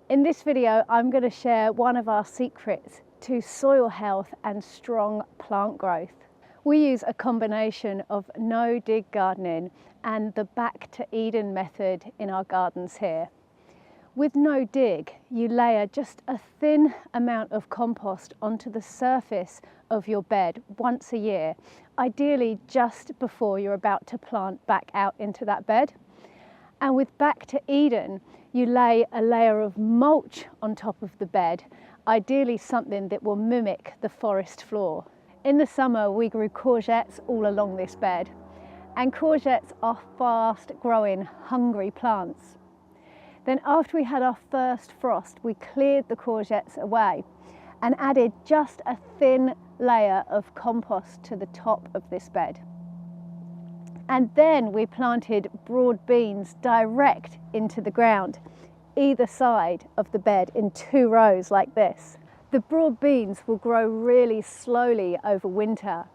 In this video, I'm going to share one of our secrets to soil health and strong plant growth. We use a combination of no-dig gardening and the back to Eden method in our gardens here. With no dig, you layer just a thin amount of compost onto the surface of your bed once a year, ideally just before you're about to plant back out into that bed. And with back to Eden, you lay a layer of mulch on top of the bed, ideally something that will mimic the forest floor. In the summer, we grew courgettes all along this bed, and courgettes are fast growing, hungry plants. Then after we had our first frost, we cleared the courgettes away and added just a thin layer of compost to the top of this bed. And then we planted broad beans direct into the ground, either side of the bed in 2 rows like this. The broad beans will grow really slowly over winter,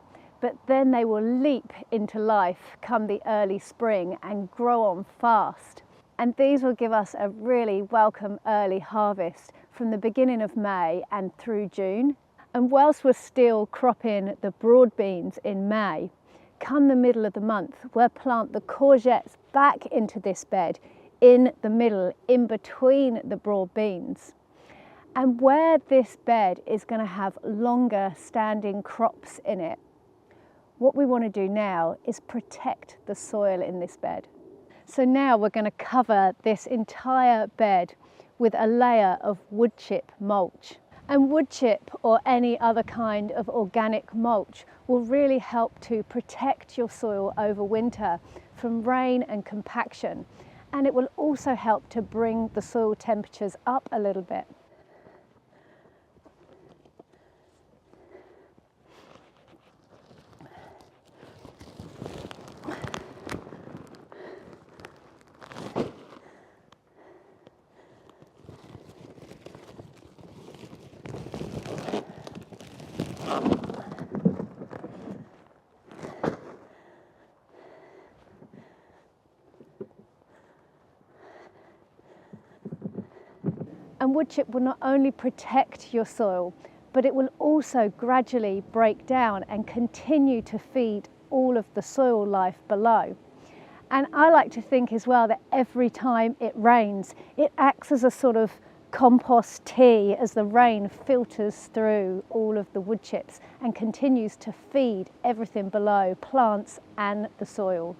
but then they will leap into life come the early spring and grow on fast. And these will give us a really welcome early harvest from the beginning of May and through June. And whilst we're still cropping the broad beans in May, come the middle of the month, we'll plant the courgettes back into this bed in the middle, in between the broad beans. And where this bed is going to have longer standing crops in it, what we want to do now is protect the soil in this bed. So now we're going to cover this entire bed with a layer of wood chip mulch. And wood chip or any other kind of organic mulch will really help to protect your soil over winter from rain and compaction. And it will also help to bring the soil temperatures up a little bit. And wood chip will not only protect your soil, but it will also gradually break down and continue to feed all of the soil life below. And I like to think as well that every time it rains, it acts as a sort of compost tea as the rain filters through all of the wood chips and continues to feed everything below, plants and the soil.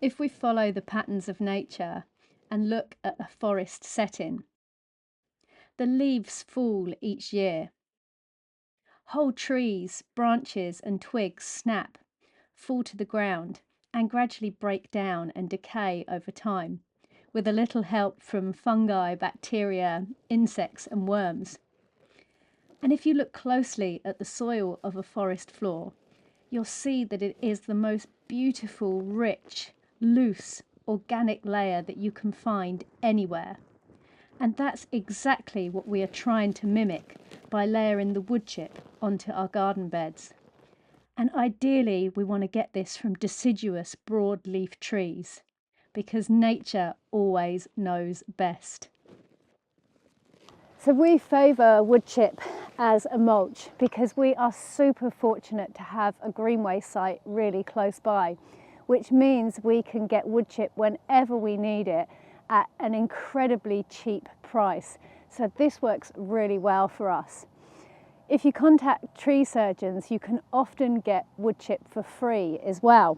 If we follow the patterns of nature and look at a forest setting, the leaves fall each year. Whole trees, branches and twigs snap, fall to the ground and gradually break down and decay over time, with a little help from fungi, bacteria, insects and worms. And if you look closely at the soil of a forest floor, you'll see that it is the most beautiful, rich, loose, organic layer that you can find anywhere. And that's exactly what we are trying to mimic by layering the wood chip onto our garden beds. And ideally, we want to get this from deciduous broadleaf trees, because nature always knows best. So we favour wood chip as a mulch because we are super fortunate to have a greenway site really close by, which means we can get wood chip whenever we need it at an incredibly cheap price. So this works really well for us. If you contact tree surgeons, you can often get wood chip for free as well.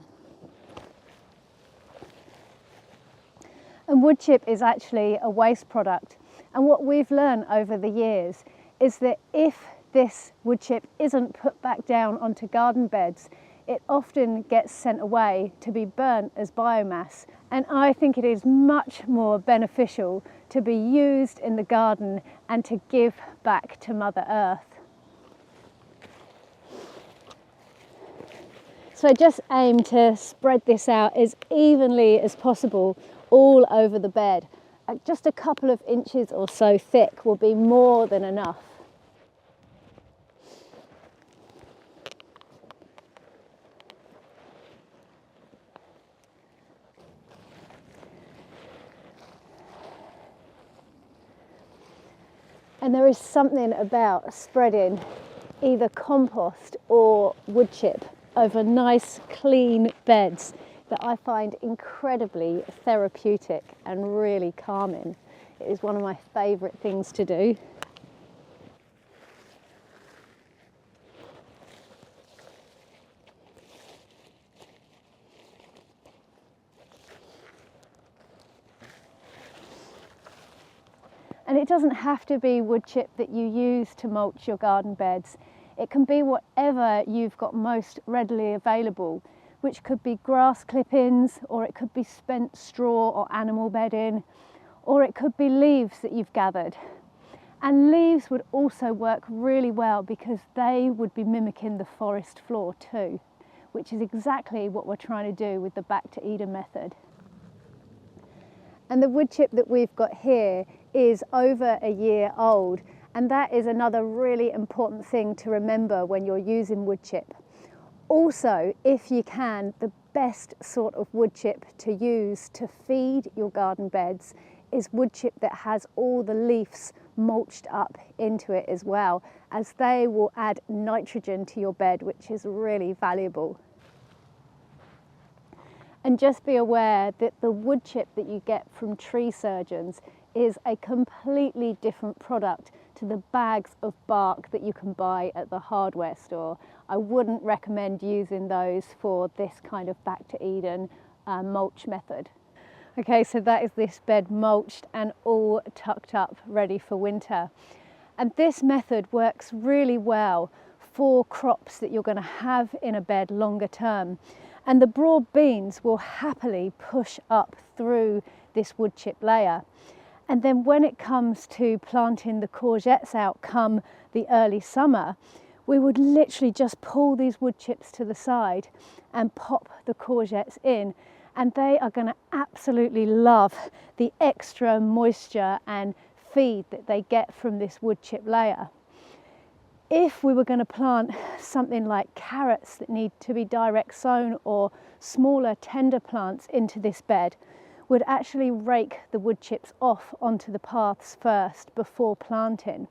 And wood chip is actually a waste product. And what we've learned over the years is that if this wood chip isn't put back down onto garden beds, it often gets sent away to be burnt as biomass. And I think it is much more beneficial to be used in the garden and to give back to Mother Earth. So I just aim to spread this out as evenly as possible all over the bed. Just a couple of inches or so thick will be more than enough. And there is something about spreading either compost or wood chip over nice clean beds that I find incredibly therapeutic and really calming. It is one of my favourite things to do. And it doesn't have to be wood chip that you use to mulch your garden beds. It can be whatever you've got most readily available, which could be grass clippings, or it could be spent straw or animal bedding, or it could be leaves that you've gathered. And leaves would also work really well because they would be mimicking the forest floor too, which is exactly what we're trying to do with the Back to Eden method. And the wood chip that we've got here is over a year old, and that is another really important thing to remember when you're using wood chip. Also, if you can, the best sort of wood chip to use to feed your garden beds is wood chip that has all the leaves mulched up into it as well, as they will add nitrogen to your bed, which is really valuable. And just be aware that the wood chip that you get from tree surgeons is a completely different product to the bags of bark that you can buy at the hardware store. I wouldn't recommend using those for this kind of Back to Eden mulch method. Okay, so that is this bed mulched and all tucked up, ready for winter. And this method works really well for crops that you're going to have in a bed longer term. And the broad beans will happily push up through this wood chip layer. And then when it comes to planting the courgettes out come the early summer, we would literally just pull these wood chips to the side and pop the courgettes in. And they are going to absolutely love the extra moisture and feed that they get from this wood chip layer. If we were going to plant something like carrots that need to be direct sown or smaller tender plants into this bed, we'd actually rake the wood chips off onto the paths first before planting.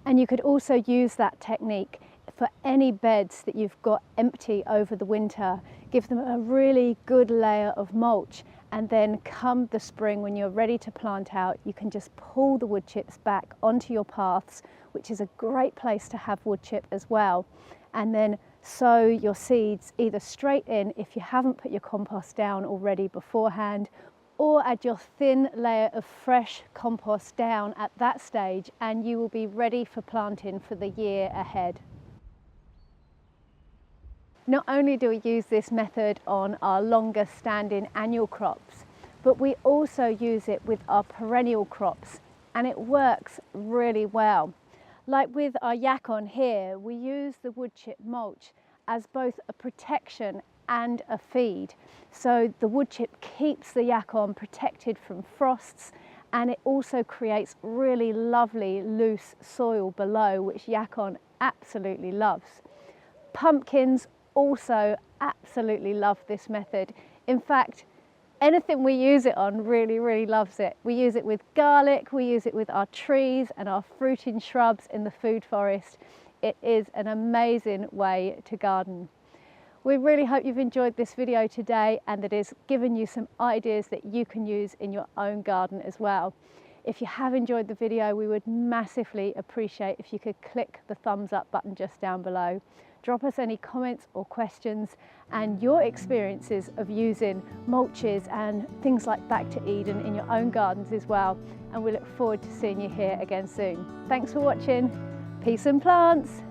And you could also use that technique for any beds that you've got empty over the winter. Give them a really good layer of mulch, and then come the spring when you're ready to plant out, you can just pull the wood chips back onto your paths, which is a great place to have wood chip as well. And then sow your seeds either straight in if you haven't put your compost down already beforehand, or add your thin layer of fresh compost down at that stage, and you will be ready for planting for the year ahead. Not only do we use this method on our longer standing annual crops, but we also use it with our perennial crops, and it works really well. Like with our yacon here, we use the wood chip mulch as both a protection and a feed. So the wood chip keeps the yacon protected from frosts, and it also creates really lovely loose soil below, which yacon absolutely loves. Pumpkins also absolutely love this method. In fact, anything we use it on really loves it. We use it with garlic, we use it with our trees and our fruiting shrubs in the food forest. It is an amazing way to garden. We really hope you've enjoyed this video today and that it's given you some ideas that you can use in your own garden as well. If you have enjoyed the video, we would massively appreciate if you could click the thumbs up button just down below. Drop us any comments or questions and your experiences of using mulches and things like Back to Eden in your own gardens as well. And we look forward to seeing you here again soon. Thanks for watching. Peace and plants.